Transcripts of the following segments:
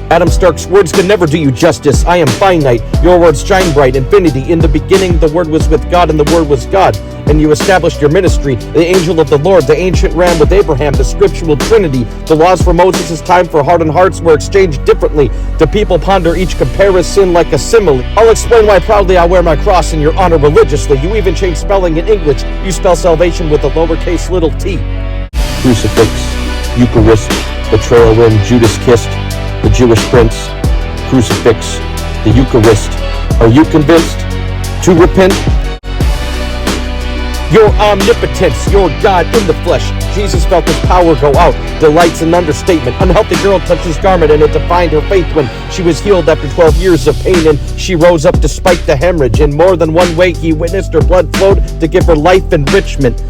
Adam Stark's words can never do you justice. I am finite. Your words shine bright. Infinity. In the beginning, the Word was with God, and the Word was God. And you established your ministry. The angel of the Lord, the ancient ram with Abraham, the scriptural Trinity. The laws for Moses' time for hardened hearts were exchanged differently. The people ponder each comparison like a simile. I'll explain why proudly I wear my cross in your honor religiously. You even change spelling in English. You spell salvation with a lowercase little t. Crucifix, Eucharist, betrayal when Judas kissed the Jewish prince, crucifix, the Eucharist. Are you convinced to repent? Your omnipotence, your God in the flesh. Jesus felt his power go out. Delight's an understatement. Unhealthy girl touched his garment, and it defined her faith when she was healed after 12 years of pain, and she rose up despite the hemorrhage. In more than one way, he witnessed her blood flowed to give her life enrichment.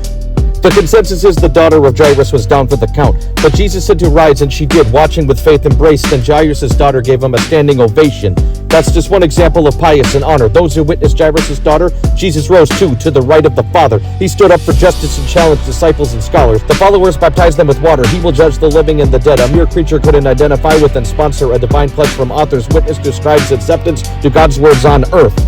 The consensus is the daughter of Jairus was down for the count, but Jesus said to rise, and she did, watching with faith embraced, and Jairus' daughter gave him a standing ovation. That's just one example of pious and honor. Those who witnessed Jairus' daughter, Jesus rose to the right of the Father. He stood up for justice and challenged disciples and scholars. The followers baptized them with water. He will judge the living and the dead. A mere creature couldn't identify with and sponsor a divine pledge from authors. Witness describes acceptance to God's words on earth.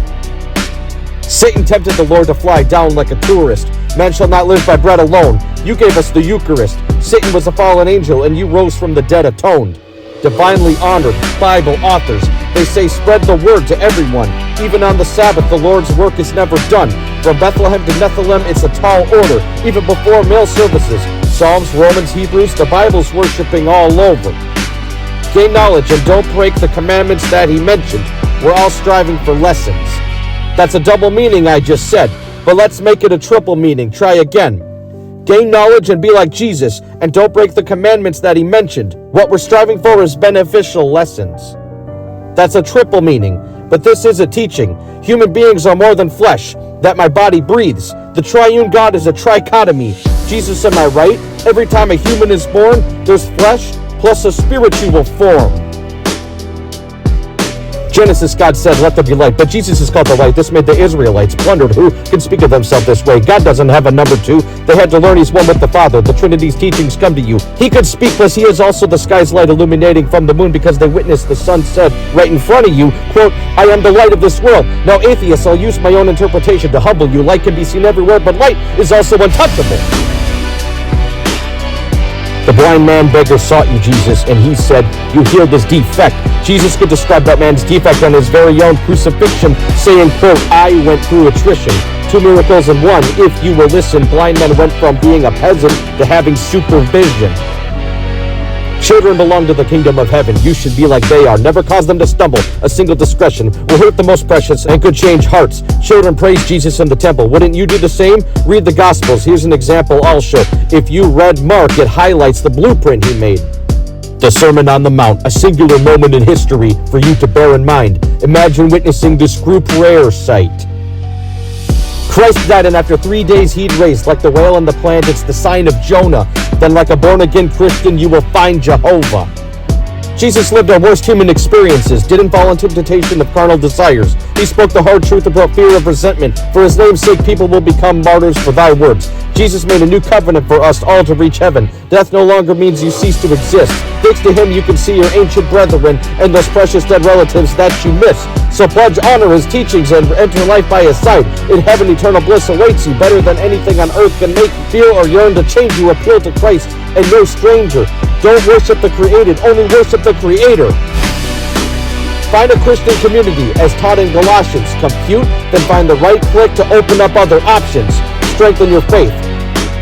Satan tempted the Lord to fly down like a tourist. Man shall not live by bread alone. You gave us the Eucharist. Satan was a fallen angel, and you rose from the dead atoned. Divinely honored Bible authors. They say spread the word to everyone. Even on the Sabbath, the Lord's work is never done. From Bethlehem to Nephilim, it's a tall order. Even before meal services. Psalms, Romans, Hebrews, the Bible's worshiping all over. Gain knowledge and don't break the commandments that he mentioned. We're all striving for lessons. That's a double meaning I just said, but let's make it a triple meaning. Try again. Gain knowledge and be like Jesus, and don't break the commandments that he mentioned. What we're striving for is beneficial lessons. That's a triple meaning, but this is a teaching. Human beings are more than flesh, that my body breathes. The triune God is a trichotomy. Jesus, am I right? Every time a human is born, there's flesh plus a spiritual form. Genesis, God said, let there be light, but Jesus is called the light. This made the Israelites wondered who can speak of themselves this way. God doesn't have a number two. They had to learn he's one with the Father. The Trinity's teachings come to you. He could speak because he is also the sky's light illuminating from the moon, because they witnessed the sun said right in front of you, quote, I am the light of this world. Now atheists, I'll use my own interpretation to humble you. Light can be seen everywhere, but light is also untouchable. The blind man beggar sought you, Jesus, and he said, you healed his defect. Jesus could describe that man's defect on his very own crucifixion, saying, quote, I went through attrition. 2 miracles in one. If you will listen, blind men went from being a peasant to having supervision. Children belong to the kingdom of heaven. You should be like they are. Never cause them to stumble. A single discretion will hurt the most precious and could change hearts. Children praise Jesus in the temple. Wouldn't you do the same? Read the Gospels. Here's an example I'll show. If you read Mark, it highlights the blueprint he made. The Sermon on the Mount, a singular moment in history for you to bear in mind. Imagine witnessing this group rare sight. Christ died, and after 3 days he'd raised. Like the whale and the plant, it's the sign of Jonah. Then like a born-again Christian, you will find Jehovah. Jesus lived our worst human experiences, didn't fall into temptation of carnal desires. He spoke the hard truth about fear of resentment. For his name's sake, people will become martyrs for thy words. Jesus made a new covenant for us all to reach heaven. Death no longer means you cease to exist. Thanks to him, you can see your ancient brethren and those precious dead relatives that you miss. So pledge honor his teachings and enter life by his side. In heaven, eternal bliss awaits you, better than anything on earth can make you feel or yearn to change you. Appeal to Christ and no stranger. Don't worship the created, only worship the Creator. Find a Christian community as taught in Galatians. Compute, then find the right click to open up other options. Strengthen your faith.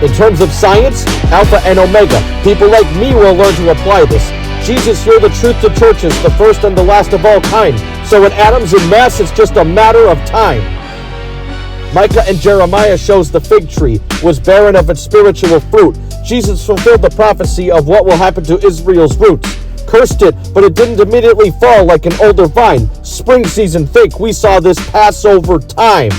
In terms of science, Alpha and Omega. People like me will learn to apply this. Jesus, you're the truth to churches, the first and the last of all kind. So in atoms and mass, it's just a matter of time. Micah and Jeremiah shows the fig tree was barren of its spiritual fruit. Jesus fulfilled the prophecy of what will happen to Israel's roots. Cursed it, but it didn't immediately fall like an older vine. Spring season, think we saw this Passover time.